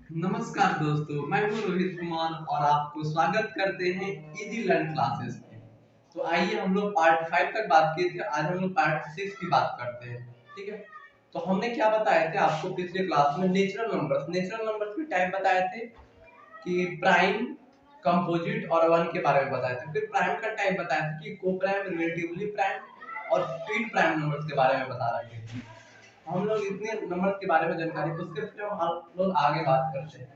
नमस्कार दोस्तों, मैं हूँ रोहित कुमार और आपको स्वागत करते हैं इजी लर्न क्लासेस में। तो आइए हम लोग पार्ट 5 तक बात किए थे, आज हम लोग पार्ट 6 की बात करते हैं। ठीक है, तो हमने क्या बताए थे आपको पिछले क्लास में? नेचुरल नंबर्स के टाइप बताए थे कि प्राइम, कंपोजिट और वन के बारे में बताए थे। फिर प्राइम का टाइप बताया था कि को प्राइम, रिलेटिवली प्राइम और फील्ड प्राइम नंबर्स के बारे में बता रहे थे। हम लोग इतने नंबर्स के बारे में जानकारी, उसके फिर हम लोग आगे बात करते हैं।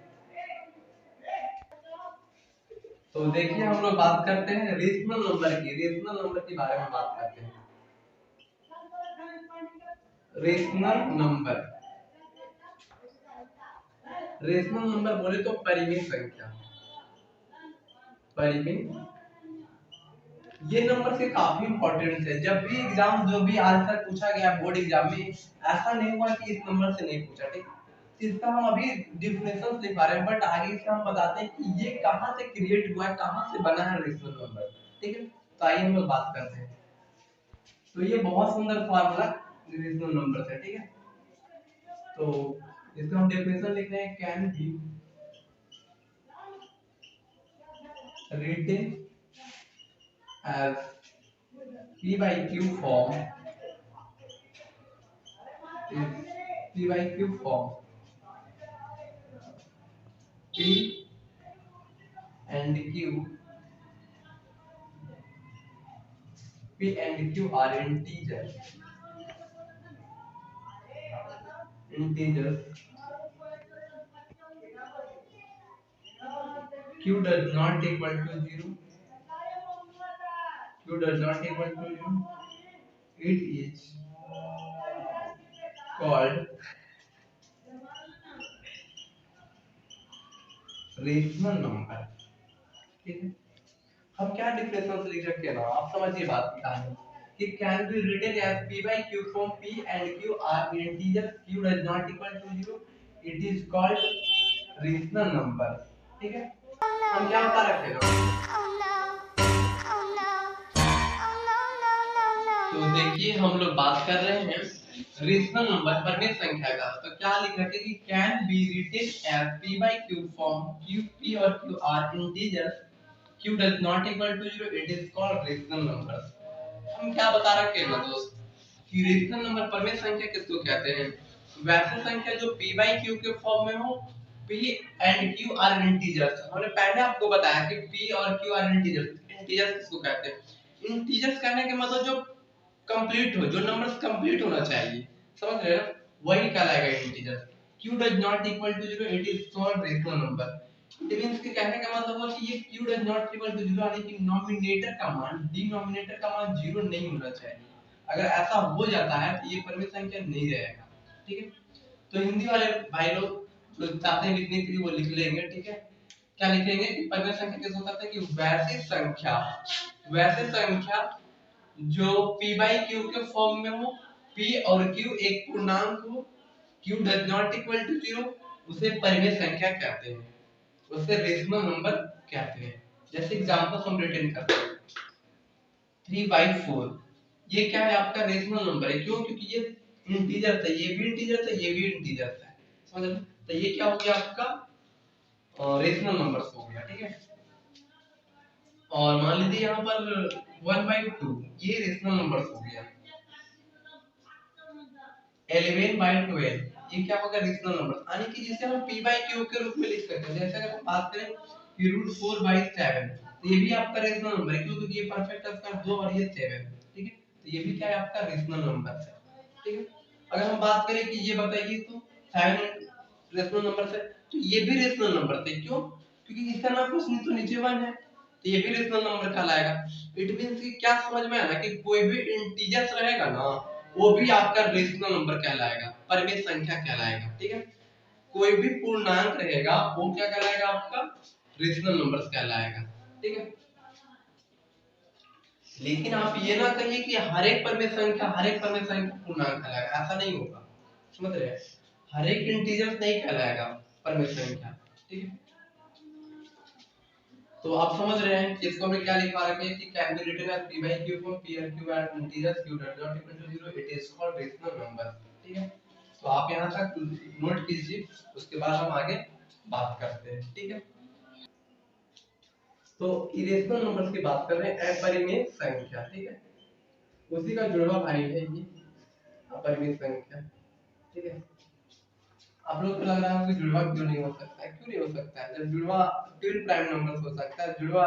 तो देखिए हम लोग बात करते हैं रेशनल नंबर के बारे में बात करते हैं। रेशनल नंबर, रेशनल नंबर बोले तो परिमित संख्या, परिमित। ये नंबर से काफी इंपॉर्टेंट है। जब भी एग्जाम, जो भी आज तक पूछा गया बोर्ड एग्जाम में, ऐसा नहीं हुआ कि इस नंबर से नहीं पूछा। ठीक, इसका हम अभी डिफिनेशन लिखा रहे हैं, बट आगे से हम बताते हैं कि ये कहाँ से क्रिएट हुआ है, कहाँ से बना है रेशनल नंबर। ठीक है, तो आइए हम लोग बात करते हैं। तो ये बहुत सुंदर फॉर्मूला रेशनल नंबर है। ठीक है, तो इसका हम डेफिनेशन लिख रहे हैं, can be written as p by q form is p by q form p and q, are integers. Q does not equal to 0, q does not equal to 0, it is called rational number. ठीक है, हम क्या difference लिख रखे हैं ना, आप समझिए बात क्या है कि can be written as p by q from p and q are integers, q does not equal to 0, it is called rational number. ठीक है, हम क्या बता रखे हैं? तो देखिए हम लोग बात कर रहे हैं रेशनल नंबर, परिमित संख्या का। तो क्या लिख रखे कि can be written as p by q form, q, p और q are integers, q does not equal to 0, it is called rational number. हम क्या बता रखे हैं ना दोस्त कि रेशनल नंबर, परिमित संख्या किसको कहते हैं? वैसे संख्या जो p by q के फॉर्म में हो, p and q are integers. हमने पहले आपको बताया कि p और q आर इंटीजर्स। इंटीजर्स किसको कहते हैं? इंटीजर्स कहने के मतलब जो कंप्लीट हो, जो नंबर्स कंप्लीट होना चाहिए, समझ रहे हो, वही कहलाएगा integer. q does not equal to 0, it is called rational number. It means के कहने का मतलब हुआ कि ये q does not equal to 0 यानी कि नॉमिनेटर का मान, डिनोमिनेटर का मान 0 नहीं होना चाहिए। अगर ऐसा हो जाता है तो ये परिमित संख्या नहीं रहेगा। ठीक है, तो हिंदी वाले भाई लोग जो चाहते हैं लिखने के लिए वो लिख लेंगे। ठीक है, क्या लिखेंगे कि परिमित संख्या किसको कहते हैं? कि वैसी संख्या, वैसे संख्या जो p by q के फॉर्म में हो, p और q एक पूर्णांक हो, q does not equal to 0, उसे परिमेय संख्या कहते हैं, उसे रेशनल नंबर कहते हैं। जैसे एग्जांपल हम रिटर्न करते हैं 3 by 4, ये क्या है? आपका रेशनल नंबर है। क्यों? क्योंकि ये इंटीजर था, ये भी इंटीजर था, ये भी इंटीजर था। समझ रहे? तो ये क्या हो गया आपका? रेशनल नंबर्स हो गया। ठीक है, और मान लीजिए यहाँ पर 1 by 2, ये रेशनल नंबर्स हो गया। 11 by 12, ये क्या होगा? रेशनल नंबर, यानी कि जिसे हम p by q के रूप में लिख सकते हैं। जैसे अगर हम बात करें कि √4 by 7, तो ये भी आपका रेशनल नंबर है। क्यों? क्योंकि ये परफेक्ट है, इसका 2 और ये 7। ठीक है, तो ये भी क्या है? आपका रेशनल नंबर है। ठीक है, अगर हम बात करें कि ये बताइए तो 7 रेशनल नंबर है, तो ये भी रेशनल नंबर थे। क्यों? क्योंकि इसका नाम कुछ नहीं तो नीचे 1 है, तो ये भी रेशनल नंबर कहलाएगा। इट मींस कि क्या समझ में आया कि कोई भी इंटीजर्स रहेगा ना, वो भी आपका रेशनल नंबर कहलाएगा, परिमेय संख्या कहलाएगा। ठीक है, कोई भी पूर्णांक रहेगा वो क्या कहलाएगा? आपका रेशनल नंबर कहलाएगा। ठीक है, लेकिन आप ये ना कहिए कि हर एक परिमेय संख्या, हर एक परिमेय संख्या पूर्णांक कहलाएगा, ऐसा नहीं होगा। समझ रहे हैं, हर एक इंटीजर नहीं कहलाएगा परिमेय संख्या। ठीक है, तो आप समझ रहे हैं कि इसको में क्या लिखा रखे हैं कि can be written as p by q from p and q are integers, q does not equal to 0, it is called rational number। ठीक है, तो आप यहाँ तक नोट कीजिए, उसके बाद हम आगे बात करते हैं, ठीक है। तो इरेशनल नंबर्स की बात कर रहे हैं, अपरिमेय संख्या, ठीक है। उसी का जुड़वा भाई है ये अपरिमेय संख्या, ठीक है। आप लोग को लग रहा है कि जुड़वा क्यों नहीं हो सकता है, क्यों नहीं हो सकता है? जब जुड़वा ट्विन प्राइम नंबर्स हो सकता है, जुड़वा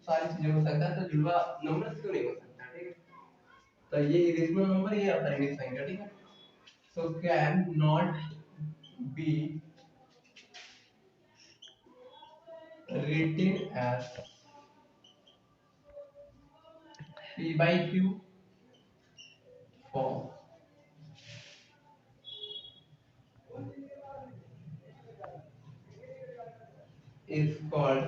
सारी चीजें हो सकता है, तो जुड़वा नंबर्स क्यों नहीं हो सकता, ठीक है। तो ये इरेशनल नंबर, ये अपरिमेय संख्या, ठीक है। So can not be written as p by q form is called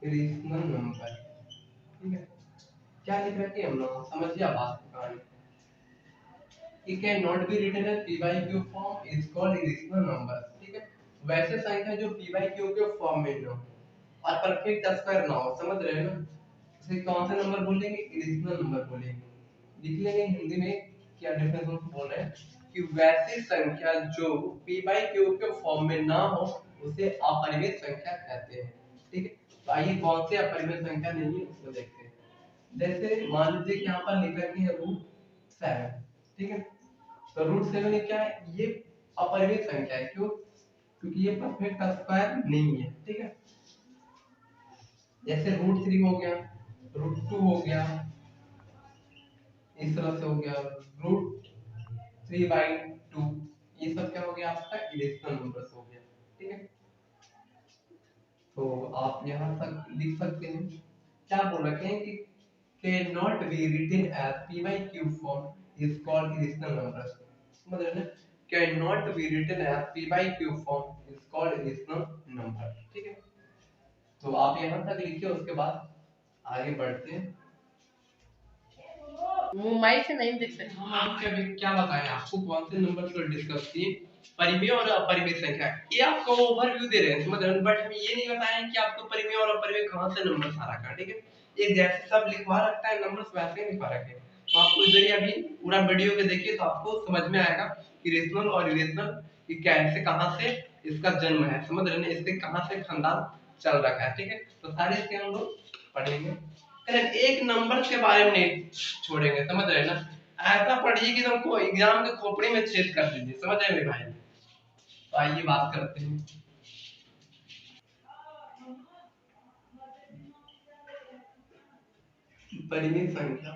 irrational number, ठीक है। क्या लिख रखे हम लोग, समझिए आप बात को कहानी। It cannot be written as p by q form is called irrational number, ठीक है। वैसे संख्या जो p by q के फॉर्म में ना हो और परफेक्ट स्क्वायर ना हो, समझ रहे हैं ना, इसे कौन सा नंबर बोलेंगे, irrational नंबर बोलेंगे। लिख लेंगे हिंदी में क्या डेफिनेशन बोल रहे हैं कि वैसी संख्या जो p by q के फॉर्म में ना हो उसे अपरिमेय संख्या कहते हैं, ठीक है। तो आइए कौन से अपरिमेय संख्या नहीं है उसको देखते हैं। जैसे मान लीजिए कि यहाँ पर लिख रखे हैं √7, ठीक है। तो √7 क्या है, ये अपरिमेय संख्या है, क्यों, क्योंकि ये परफेक्ट स्क्वायर नहीं है, ठीक है। जैसे √3 हो गया, √2 हो गया, इस तरह से हो गया √3/2, ये सब क्या हो गया आपका इरेशनल नंबर्स हो गया, ठीक है। तो आप यहाँ तक लिख सकते हैं, क्या बोल रखे हैं कि cannot be written as p by q form is called irrational number, मतलब ना cannot be written as p by q form is called irrational number, ठीक है। तो आप यहाँ तक लिखिए, उसके बाद आगे बढ़ते हैं। वो माइक से नहीं देख सकते हम। आपके अभी क्या बताएं आपको, कौन से नंबर पर डिस्कस किए, परिमेय और अपरिमेय संख्या, ये आपको ओवरव्यू दे रहे हैं, समझ रहे हैं, बट हम ये नहीं बताएं कि आपको परिमेय और अपरिमेय कहां से नंबर सारा का, ठीक है। एक जैसे सब लिखवा रखता है नंबर्स वैसे ही लिखवा रखे हैं। तो आपको इधर ही अभी पूरा वीडियो के देखिए तो आपको समझ में आएगा कि रेशनल और इरेशनल ये कैसे कहां से इसका जन्म है, समझ रहे हैं, इससे कहां से खानदान चल रखा है, ठीक है। तो सारे इसके हम लोग पढ़ेंगे, करेक्ट, एक नंबर के बारे में नहीं छोड़ेंगे, समझ रहे हैं ना। ऐसा पढ़िए कि तुमको एग्जाम के खोपड़ी में छेद कर दीजिए, समझ रहे हैं मेरे भाई। तो आइए बात करते हैं परिमित संख्या।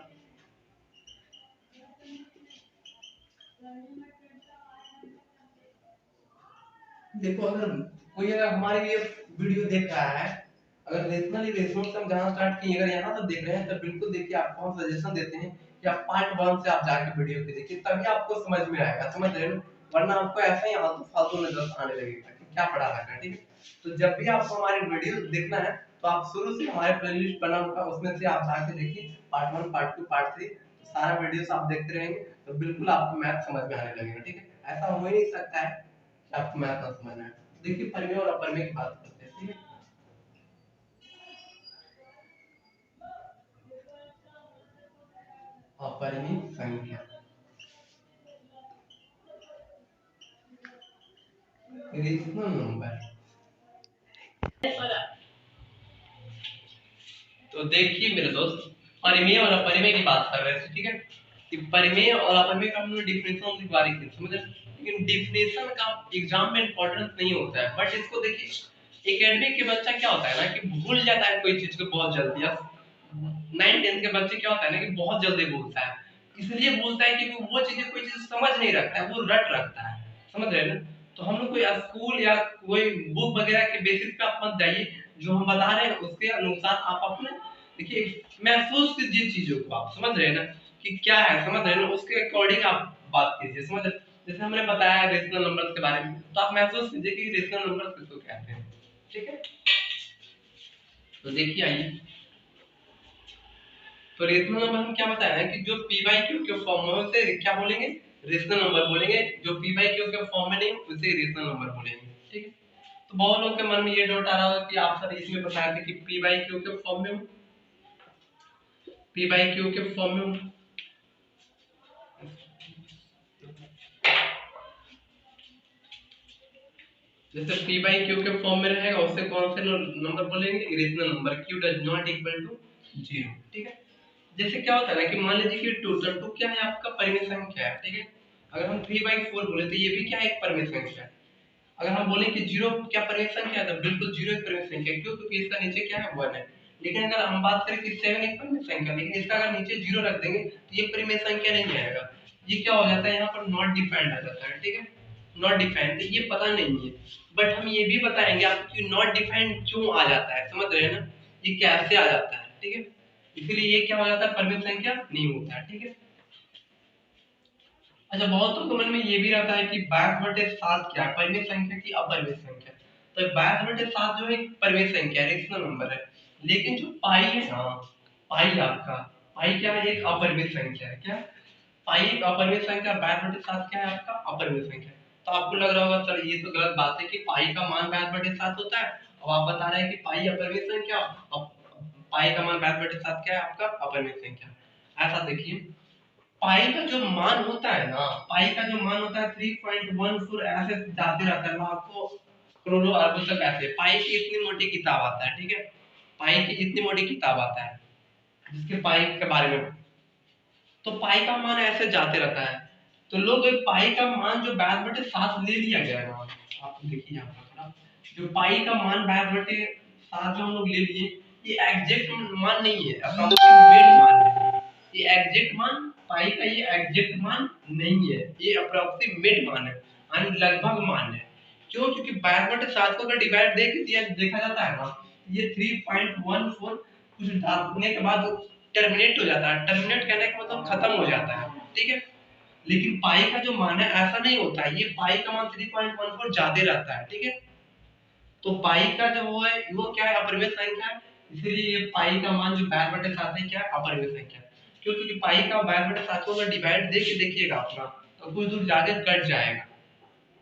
देखो अगर कोई अगर हमारे ये वीडियो देख रहा है, अगर रेशनल रेशनल से हम जहां स्टार्ट किए अगर यहाँ तक देख रहे हैं तो बिल्कुल देखिए, आपको हम सजेशन देते हैं कि आप पार्ट 1 से आप जाके वीडियो को देखिए, तभी आपको समझ में आएगा, समझ रहे हैं। वरना आपको ऐसा ही आलतू फालतू नजर आने लगेगा कि क्या पढ़ा रखा है, ठीक है। तो जब भी आपको हमारी वीडियो देखना है तो आप शुरू से हमारे प्लेलिस्ट बना होगा, उसमें से आप जाके देखिए पार्ट 1 पार्ट 2 पार्ट 3, सारा वीडियोस आप देखते रहेंगे तो बिल्कुल आपको मैथ समझ में आने लगेगा, ठीक है। ऐसा हो ही नहीं सकता है कि आपको मैथ ना समझ में आए। देखिए परिमेय और अपरिमेय की बात करते हैं, ठीक है। अपरिमेय संख्या, रेशनल नंबर। तो देखिए मेरे दोस्त, परिमेय और अपरिमेय की बात कर रहे थे, ठीक है। कि परिमेय और अपरिमेय का हम लोग डिफिनेशन लिखवा रहे थे, समझ। लेकिन डिफिनेशन का एग्जाम में इंपॉर्टेंस नहीं होता है, बट इसको देखिए एकेडमिक के बच्चा क्या होता है ना कि भूल जाता है कोई चीज को बहुत जल्दी। अब 9 10 के बच्चे क्या होता है ना कि बहुत जल्दी भूलता है, इसलिए भूलता है कि वो चीजें कोई चीज समझ नहीं रखता है, वो रट रखता है, समझ रहे हैं ना। तो हम लोग कोई स्कूल या कोई बुक वगैरह के बेसिस पे आप मत जाइए, जो हम बता रहे हैं उसके अनुसार आप अपने देखिए महसूस कीजिए चीजों को, आप समझ रहे हैं ना कि क्या है, समझ रहे हैं ना, उसके अकॉर्डिंग आप बात कीजिए, समझ रहे। जैसे हमने बताया रेशनल नंबर्स के बारे में, तो आप महसूस कीजिए कि रेशनल नंबर्स किसको कहते हैं, ठीक है। तो देखिए आइए, तो रेशनल नंबर हम क्या बताया है कि जो p by q के फॉर्म में उसे क्या बोलेंगे, रेशनल नंबर बोलेंगे, जो p by q के फॉर्म में नहीं उसे रेशनल नंबर बोलेंगे, ठीक है। तो बहुत लोगों के मन में ये डाउट आ रहा होगा कि आप सर इसमें बताया थे कि p by q के फॉर्म में, p by q के फॉर्म में जैसे p बाई q के फॉर्म में रहेगा उससे कौन से नंबर बोलेंगे, irrational number q does not equal to 0। ठीक है, जैसे क्या होता है ना कि मान लीजिए कि टोटल टू क्या है आपका परिमेय संख्या है। ठीक है, अगर हम 3/4 बोले तो ये भी क्या है, एक परिमेय संख्या है। अगर हम बोले कि 0 क्या परिमेय संख्या है तो बिल्कुल 0 एक परिमेय संख्या है। क्यों? क्योंकि इसका नीचे क्या है 1 है। लेकिन अगर हम बात करें कि 7 एक परिमेय संख्या है, लेकिन इसका अगर नीचे 0 रख देंगे तो ये परिमेय संख्या नहीं आएगा। ये क्या हो जाता है, यहाँ पर नॉट डिफाइंड आ जाता है। ठीक है, नॉट डिफाइंड, तो ये पता नहीं है, बट हम ये भी बताएंगे आपको कि नॉट डिफाइंड क्यों आ जाता है। समझ रहे हैं ना, ये कैसे आ जाता है। ठीक है, इसलिए ये क्या हो जाता है, परिमेय संख्या नहीं होता है। ठीक है, अच्छा बहुतों के मन में ये भी रहता है कि 22/7 क्या है, परिमेय संख्या की अपरिमेय संख्या। तो 22/7 जो है एक परिमेय संख्या है, रेशनल नंबर है। लेकिन जो पाई है ना, पाई आपका, पाई क्या है, एक अपरिमेय संख्या है। क्या, पाई एक अपरिमेय संख्या, 22/7 क्या है आपका अपरिमेय संख्या। तो आपको लग रहा होगा सर ये तो गलत बात है कि पाई का मान 22/7 होता है, और आप बता रहे हैं कि पाई अपरिमेय संख्या, अब पाई का मान 22/7 क्या है आपका अपरिमेय संख्या। ऐसा देखिए, पाई का जो मान होता है ना, पाई का जो मान होता है 3.14 ऐसे जाते रहता है। मैं आपको करोड़ों अरबों तक ऐसे, पाई की इतनी मोटी किताब आता है। ठीक है, पाई की इतनी मोटी किताब आता है जिसके पाई के बारे में, तो पाई का मान ऐसे जाते रहता है। तो लोग एक पाई का मान जो 22/7 ले लिया गया है ना, आप देखिए यहाँ पर थोड़ा, जो पाई का मान 22/7 जो हम लोग ले लिए, ये एग्जैक्ट मान नहीं है, अप्रोक्सीमेट मान है। ये एग्जैक्ट मान, पाई का ये एग्जैक्ट मान नहीं है, ये अप्रोक्सीमेट मान है, यानी लगभग मान है। क्यों? क्योंकि 22/7 को अगर डिवाइड देख दिया देखा जाता है ना, ये 3.14 कुछ डालने के बाद टर्मिनेट हो जाता है। टर्मिनेट कहने का मतलब खत्म हो जाता है। ठीक है, लेकिन पाई का जो मान है ऐसा नहीं होता है, ये पाई का मान 3.14 ज्यादा रहता है। ठीक है, तो पाई का जो वो है वो क्या है, अपरिमेय संख्या है। इसीलिए ये पाई का मान जो 22/7 है क्या है, अपरिमेय संख्या है। क्यों? क्योंकि पाई का 22/7 को अगर डिवाइड दे के देखिएगा अपना, तो कुछ दूर जाके कट जाएगा,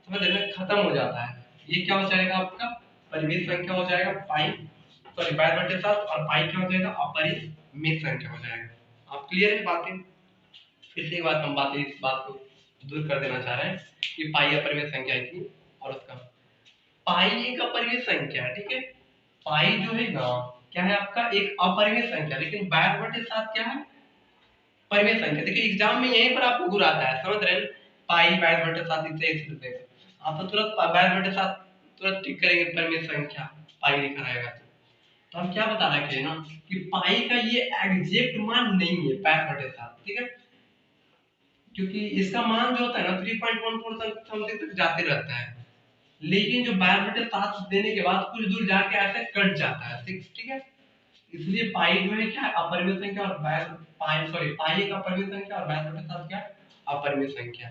समझ रहे हैं? खत्म हो जाता है। ये क्या हो जाएगा आपका, परिमित संख्या हो जाएगा पाई, सॉरी 22/7, और पाई क्या हो जाएगा, अपरिमित संख्या हो जाएगा। आप क्लियर है बातें? फिर से एक बात हम बातें इस बात को दूर कर देना चाह रहे हैं कि पाई अपरिमित संख्या थी, और उसका पाई एक अपरिमित संख्या है। ठीक है, पाई जो है ना क्या है आपका, एक अपरिमित संख्या, लेकिन 22/7 क्या है, परिमेय संख्या। देखिए एग्जाम में यहीं पर आपको घुराता है, समझ रहे हैं? पाई 22/7 इसे देगा, आप तो तुरंत 22/7 तुरंत टिक करेंगे, परिमेय संख्या पाई लिखा रहेगा। तो हम क्या बता रहे हैं ना कि पाई का ये एग्जैक्ट मान नहीं है 22/7। ठीक है, क्योंकि इसका मान जो होता है ना 3.14 तक समथिंग तक जाते रहता है, लेकिन जो 22/7 देने के बाद कुछ दूर जाके ऐसे कट जाता है 6। ठीक है, इसलिए पाई जो है क्या है, अपरिमेय संख्या, और पाई सॉरी पाई एक अपरिमेय संख्या और 22/7 क्या है, अपरिमेय संख्या।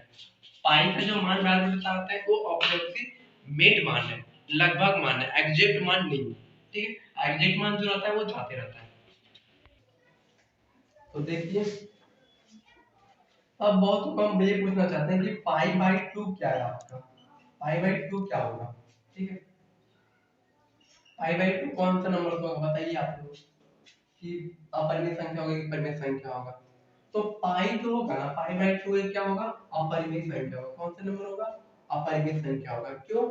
पाई का जो मान 22/7 है वो अप्रोक्सीमेट मान है, लगभग मान है, एग्जैक्ट मान नहीं है। ठीक है, एग्जैक्ट मान जो रहता है वो जाते रहता है। तो देखिए, अब बहुत कम ये पूछना चाहते हैं कि पाई/2 क्या है आपका, पाई/2 क्या होगा। ठीक है, पाई/2 कौन सा नंबर होगा बताइए आप लोग, कि अपरिमेय संख्या होगी कि परिमेय संख्या होगा। तो पाई जो होगा ना, पाई/2 क्या होगा, अपरिमेय संख्या होगा। कौन सा नंबर होगा, अपरिमेय संख्या होगा। क्यों?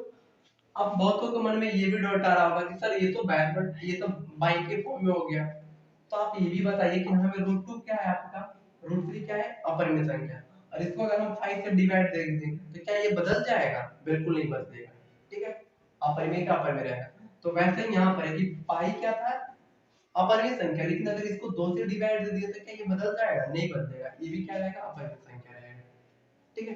अब बहुतों के मन में ये भी डाउट आ रहा होगा कि सर ये तो बैक, ये तो बाई के फॉर्म में हो गया, तो आप ये भी बताइए कि हमें √2 क्या है आपका, √3 क्या है, अपरिमेय संख्या, और इसको अगर हम 5 से डिवाइड दे दें तो क्या ये बदल जाएगा? बिल्कुल नहीं बदलेगा। ठीक है, अपरिमेय का अपरिमेय रहेगा। तो वैसे ही यहाँ पर है कि पाई क्या था, अपरिमेय संख्या, लेकिन अगर इसको 2 से डिवाइड दे दिया तो क्या ये बदल जाएगा? नहीं बदलेगा, ये भी क्या रहेगा, अपरिमेय संख्या रहेगा। ठीक है,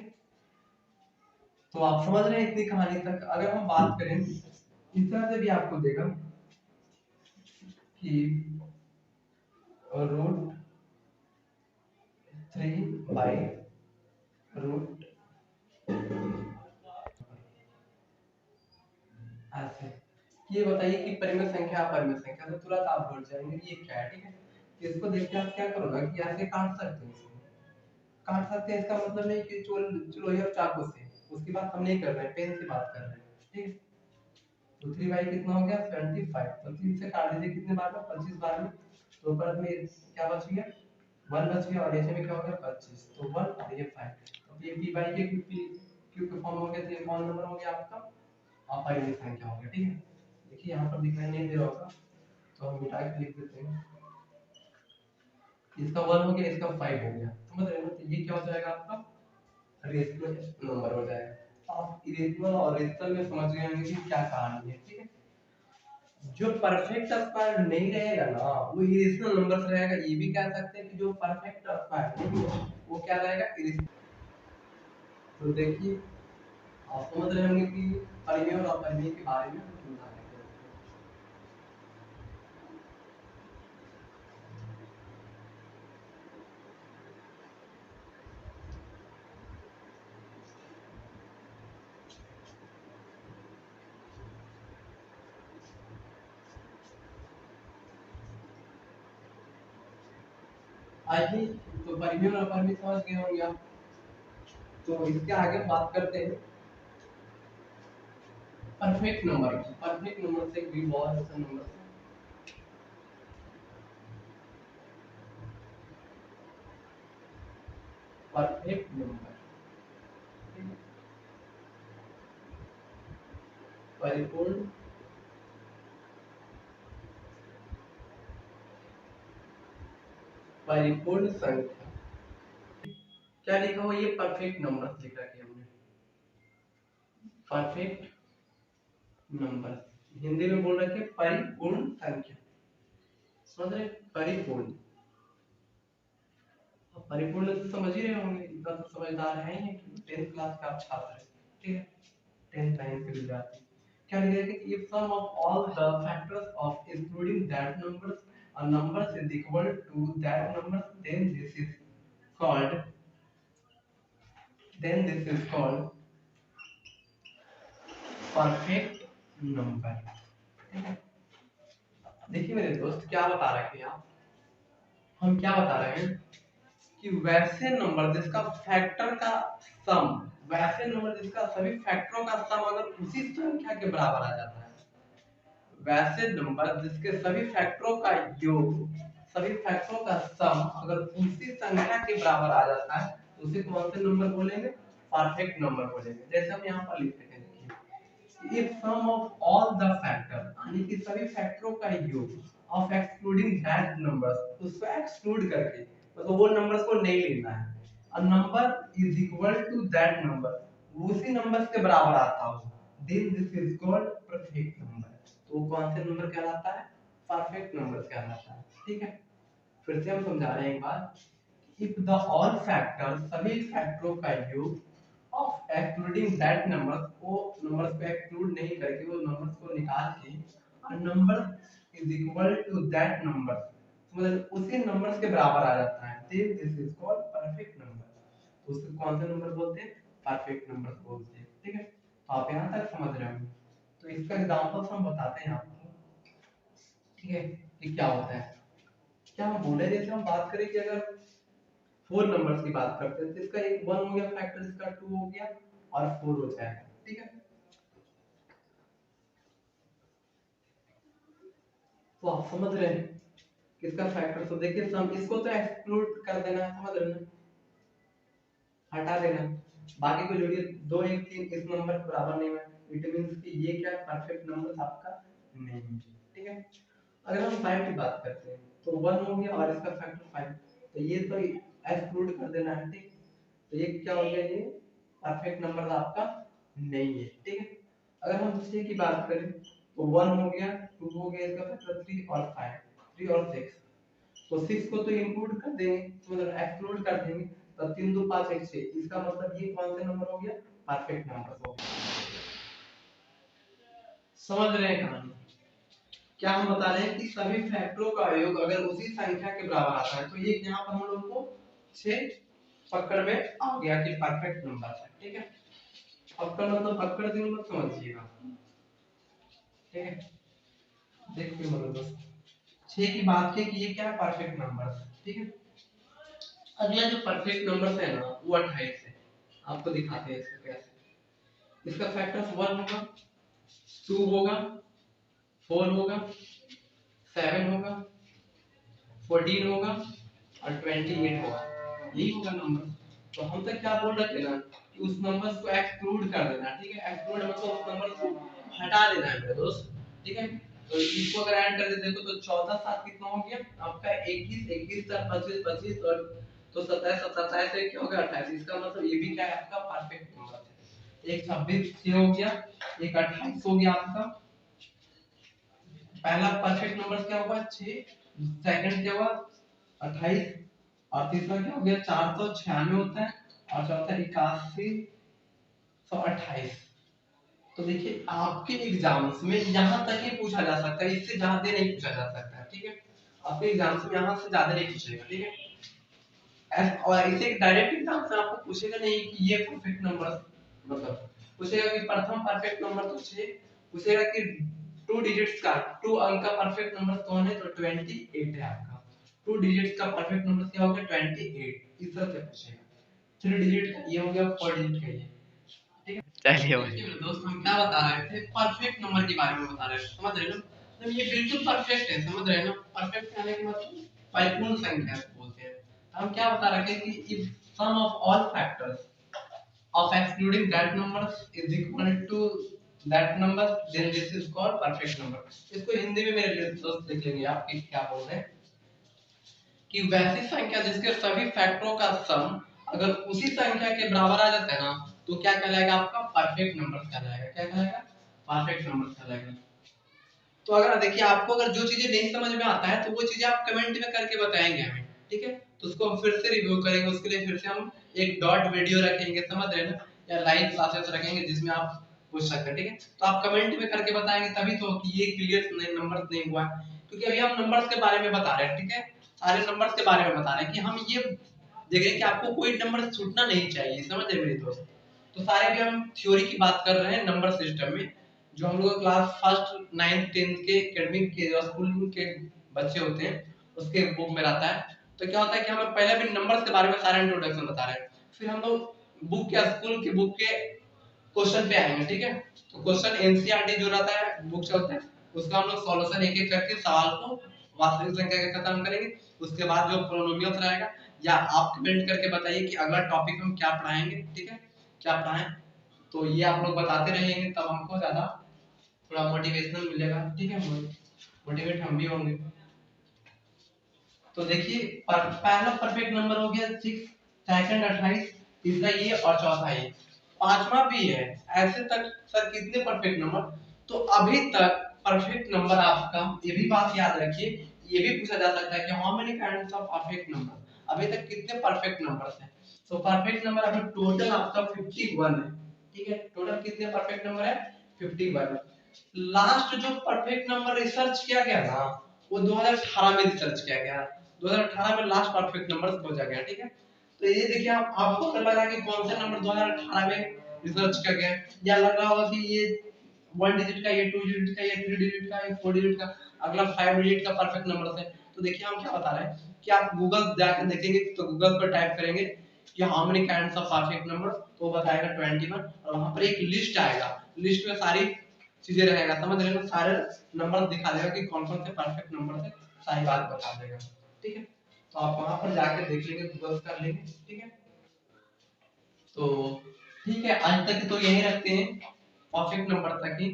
तो आप समझ रहे हैं इतनी कहानी तक। अगर हम बात करें इस तरह से भी आपको देगा कि √3/√, ऐसे ये बताइए कि परिमेय संख्या अपरिमेय संख्या, तो तुरंत आप बोल जाएंगे ये क्या है। ठीक है, इसको देख के आप क्या करोगे कि ऐसे काट सकते हैं, इसको काट सकते हैं, इसका मतलब नहीं कि चलो ये चाकू से, उसकी बात हम नहीं कर रहे हैं, पेन से बात कर रहे हैं। ठीक है, तो 3 बाई कितना हो गया 75, तो 3 से काट दीजिए कितने बार में, 25 बार में, तो ऊपर में क्या बच गया 1 बच गया और ऐसे में क्या हो गया 25, तो 1 और ये 5, तो ये p बाई के क्यू के फॉर्म हो गया, तो ये कौन नंबर हो गया आपका अपरिमित संख्या हो गया। ठीक है, देखिए यहाँ पर दिखाई नहीं दे रहा होगा तो हम मिटा के लिख देते हैं, इसका 1 हो गया, इसका 5 हो गया, समझ रहे हो, तो ये क्या हो जाएगा आपका रेशनल नंबर हो जाएगा। आप इरेशनल और रेशनल में समझ गए होंगे कि क्या कहानी है। ठीक है, जो परफेक्ट स्क्वायर नहीं रहेगा ना वो इरेशनल नंबर रहेगा, ये भी कह सकते हैं कि जो परफेक्ट स्क्वायर नहीं है वो क्या रहेगा इरेशनल। तो देखिए आप समझ रहे होंगे कि परिमेय और अपरिमेय के बारे में हम समझा रहे हैं। आइए, तो परिमेय और अपरिमेय समझ गए होंगे आप, तो इसके आगे बात करते हैं परफेक्ट नंबर की। परफेक्ट नंबर से भी बहुत ऐसा नंबर है परफेक्ट नंबर, परिपूर्ण परिपूर्ण संख्या। क्या लिखा हुआ ये परफेक्ट नंबर लिख रखा है हमने, परफेक्ट नंबर हिंदी में बोल रखे परिपूर्ण संख्या, समझ रहे परिपूर्ण। अब परिपूर्ण तो समझ ही रहे होंगे, इतना तो समझदार है ही कि 10th क्लास का आप छात्र हैं। ठीक है, 10th 9th के विद्यार्थी। क्या लिखा है कि if sum of all the factors of including that numbers a numbers is equal to that number, then this is called perfect number. देखिए मेरे दोस्त क्या बता रहे हैं आप, हम क्या बता रहे हैं कि वैसे नंबर जिसका फैक्टर का सम, वैसे नंबर जिसका सभी फैक्टरों का सम अगर उसी संख्या के बराबर आ जाता है, वैसे नंबर जिसके सभी फैक्टरों का योग, सभी फैक्टरों का सम अगर उसी संख्या के बराबर आ जाता है तो उसे कौन से नंबर बोलेंगे परफेक्ट नंबर बोलेंगे। जैसे हम यहाँ पर लिखते हैं, if sum of all the factor यानी कि सभी फैक्टरों का योग of excluding that numbers, उसको exclude करके मतलब वो नंबर्स को नहीं लेना है, a number is equal to that number, उसी नंबर्स के बराबर आता हो, then this is called perfect number। तो कौन से नंबर कहलाता है परफेक्ट नंबर कहलाता है। ठीक है, फिर से हम समझा रहे हैं एक बार। if the all factors सभी फैक्टरों का योग of excluding that numbers, वो numbers को exclude नहीं करके वो numbers को निकाल के a number is equal to that number, मतलब उसी numbers के बराबर आ जाता है, then this is called perfect number। तो उसको कौन सा नंबर बोलते हैं परफेक्ट नंबर बोलते हैं। ठीक है, आप यहाँ तक समझ रहे होंगे, तो इसका एग्जांपल्स हम बताते हैं आपको। ठीक है, कि क्या होता है, क्या हम बोले जैसे हम बात करें कि अगर 4 नंबर्स की बात करते हैं तो इसका एक 1 हो गया फैक्टर, इसका 2 हो गया और 4 हो जाएगा। ठीक है, तो आप समझ रहे हैं किसका फैक्टर, तो देखिए सम इसको तो एक्सक्लूड कर देना है, समझ रहे हैं, हटा देना, बाकी को जोड़िए 2 1 3 इस नंबर के बराबर नहीं है, इट मींस कि ये क्या परफेक्ट नंबर आपका नहीं है। ठीक है, अगर हम 5 की बात करते हैं तो 1 हो गया और इसका फैक्टर 5, तो ये तो एक्सक्लूड कर देना है। ठीक, तो ये क्या हो गया, ये परफेक्ट नंबर आपका नहीं है। ठीक है, अगर हम 6 की बात करें तो 1 हो गया, 2 हो गया, इसका फैक्टर 3 और 5, 3 और 6, तो 6 को तो इंक्लूड कर देंगे, तो मतलब एक्सक्लूड कर देंगे, तो 3 2 5 1 6, इसका मतलब ये कौन सा नंबर हो गया परफेक्ट नंबर हो गया। समझ रहे हैं कहानी, क्या हम बता रहे हैं कि सभी फैक्टरों का योग अगर उसी संख्या के बराबर आता है, तो ये यहाँ पर हम लोग को 6 पकड़ में आ गया कि परफेक्ट नंबर है। ठीक है, पकड़ मतलब पकड़ दिन मत समझिएगा। ठीक है, देखिए मतलब दोस्त 6 की बात की कि ये क्या परफेक्ट नंबर है। ठीक है, अगला जो परफेक्ट नंबर है ना वो 28 है, आपको दिखाते हैं इसका कैसे। इसका फैक्टर्स 1 होगा, 2 होगा, 4 होगा, 7 होगा, 14 होगा, और 28 होगा, यही होगा नंबर। तो हम तो क्या बोल रहे थे ना कि उस नंबर को एक्सक्लूड कर देना, ठीक है, एक्सक्लूड मतलब उस नंबर को हटा देना है मेरे दोस्त, ठीक है। तो इसको अगर ऐड कर देते तो 14 7 कितना हो गया आपका 21, 21 4 25 25 और तो 27 27 से क्या हो गया 28, इसका मतलब ये भी क्या है आपका परफेक्ट नंबर है। एक 26 6 हो गया, एक 28 हो गया आपका। पहला परफेक्ट नंबर क्या हुआ 6, सेकंड क्या हुआ 28 और तीसरा क्या हो गया 496 होता है और चौथा 8128। तो देखिए आपके एग्जाम्स में यहाँ तक ही पूछा जा सकता है, इससे ज्यादा नहीं पूछा जा सकता है, ठीक है। आपके एग्जाम्स में यहाँ से ज्यादा नहीं पूछेगा, ठीक है। और इसे डायरेक्ट एग्जाम से आपको पूछेगा नहीं कि ये परफेक्ट नंबर, मतलब पूछेगा कि प्रथम परफेक्ट नंबर तो 6, पूछेगा कि 2 डिजिट्स का 2 अंक का परफेक्ट नंबर कौन है, तो 28 है आपका। 2 डिजिट्स का परफेक्ट नंबर क्या होगा 28, इस तरह से पूछेगा। 3 डिजिट का ये हो गया, 4 डिजिट का ये, ठीक है। चलिए भाई मेरे दोस्त हम क्या बता रहे थे, परफेक्ट नंबर के बारे में बता रहे थे, समझ रहे हो ना। तो ये बिल्कुल परफेक्ट है, समझ रहे हैं ना, परफेक्ट कहने का मतलब परिपूर्ण संख्या बोलते हैं। हम क्या बता रहे थे कि if sum of all factors of excluding that number is equal to that number then this is called perfect number। इसको हिंदी में मेरे लिए दोस्त लिख लेंगे आप कि क्या बोल रहे हैं कि वैसी संख्या जिसके सभी फैक्टरों का सम अगर उसी संख्या के बराबर आ जाता है ना तो क्या कहलाएगा आपका परफेक्ट नंबर कहलाएगा। क्या कहलाएगा परफेक्ट नंबर कहलाएगा। तो अगर देखिए आपको अगर जो चीजें नहीं समझ में आता है तो वो चीजें आप कमेंट में करके बताएंगे हमें, ठीक है। तो उसको हम फिर से रिव्यू करेंगे, उसके लिए फिर से हम एक डॉट वीडियो रखेंगे, समझ रहे हैं ना, या लाइव क्लासेस रखेंगे जिसमें आप पूछ सकते हैं, ठीक है। तो आप कमेंट में करके बताएंगे तभी तो कि ये क्लियर नहीं नंबर नहीं हुआ है, क्योंकि अभी हम नंबर्स के बारे में बता रहे हैं, ठीक है, सारे नंबर्स के बारे में बता रहे हैं कि हम ये देख रहे हैं कि आपको कोई नंबर छूटना नहीं चाहिए, समझ रहे मेरे दोस्त। तो सारे भी हम थ्योरी की बात कर रहे हैं नंबर सिस्टम में, जो हम लोग क्लास फर्स्ट 9th 10th के एकेडमिक के जो स्कूल के बच्चे होते हैं उसके बुक में रहता है। तो क्या होता है कि हमें पहले भी नंबर्स के बारे में सारा इंट्रोडक्शन बता रहे हैं, फिर हम लोग बुक के स्कूल की बुक के क्वेश्चन पे आएंगे, ठीक है। तो क्वेश्चन एनसीईआरटी जो रहता है बुक से होता है उसका हम लोग सॉल्यूशन एक एक करके सवाल को वास्तविक संख्या के खत्म करेंगे। उसके बाद जो पोलिनोमियल्स रहेगा या आप कमेंट करके बताइए कि अगला टॉपिक हम क्या पढ़ाएंगे, ठीक है, क्या पढ़ाएं। तो ये आप लोग बताते रहेंगे तब हमको ज्यादा थोड़ा मोटिवेशनल मिलेगा, ठीक है, मोटिवेट हम भी होंगे। तो देखिए पहला परफेक्ट नंबर हो गया 6, सेकंड 28, तीसरा ये और चौथा ये, पांचवा भी है। ऐसे तक सर कितने परफेक्ट नंबर, तो अभी तक परफेक्ट नंबर आपका ये भी बात याद रखिए, ये भी पूछा जा सकता है कि how many kinds of perfect number, अभी तक कितने परफेक्ट नंबर्स हैं। तो परफेक्ट नंबर अभी टोटल आपका 51 है, ठीक है, टोटल कितने परफेक्ट नंबर है 51। लास्ट जो परफेक्ट नंबर रिसर्च किया गया ना वो 2018 में रिसर्च किया गया, 2018 में लास्ट परफेक्ट नंबर खोजा गया, ठीक है। तो ये देखिए आपको अगर लग रहा है कि कौन सा नंबर 2018 में रिसर्च किया गया है, या लग रहा होगा कि ये 1 डिजिट का, ये 2 डिजिट का, ये 3 डिजिट का, ये 4 डिजिट का, अगला 5 डिजिट का परफेक्ट नंबर है। तो देखिए हम क्या बता रहे हैं कि आप गूगल जाकर देखेंगे तो गूगल पर टाइप करेंगे कि how many kinds of perfect number तो बताएगा 21 और वहां पर एक लिस्ट आएगा, लिस्ट में सारी चीजें रहेगा, समझ रहे हो, सारे नंबर दिखा देगा कि कौन कौन से परफेक्ट नंबर है, सारी बात बता देगा, ठीक है। तो आप वहां पर जाके देख लेंगे, गूगल कर लेंगे, ठीक है। तो ठीक है आज तक तो यही रखते हैं परफेक्ट नंबर तक ही,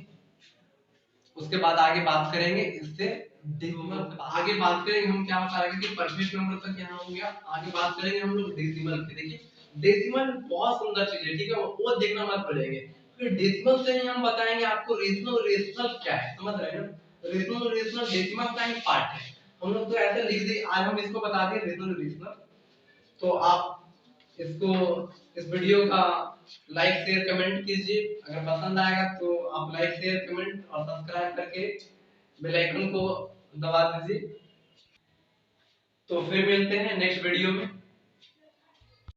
उसके बाद आगे बात करेंगे इससे डेसिमल, आगे बात करेंगे हम क्या बता रहे हैं कि परफेक्ट नंबर तक यहाँ हो गया, आगे बात करेंगे हम लोग डेसिमल की। देखिए डेसिमल बहुत सुंदर चीज है, ठीक है, वो देखना मत भूलिएगा, फिर डेसिमल से ही हम बताएंगे आपको रेशनल, रेशनल क्या है, समझ रहे हैं ना, रेशनल रेशनल डेसिमल का ही पार्ट है। हम लोग तो ऐसे लिख दिए, आज हम इसको बता दिए रेशनल रेशनल। तो आप इसको इस वीडियो का लाइक शेयर कमेंट कीजिए, अगर पसंद आएगा तो आप लाइक शेयर कमेंट और सब्सक्राइब करके बेल आइकन को दबा दीजिए। तो फिर मिलते हैं नेक्स्ट वीडियो में।